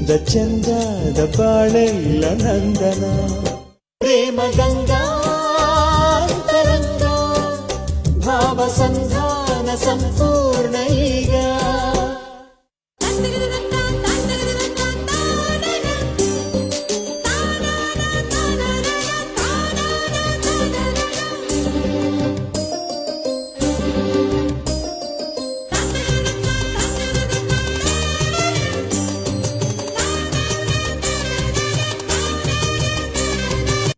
ಚಂದ ಚಂದದ ಬಾಳೆಲ್ಲ ನಂದನ ಪ್ರೇಮ ಗಂಗಾಂತರಂಗ ಭಾವ ಸಂಧಾನ ಸಂಪೂರ್ಣ ಈಗ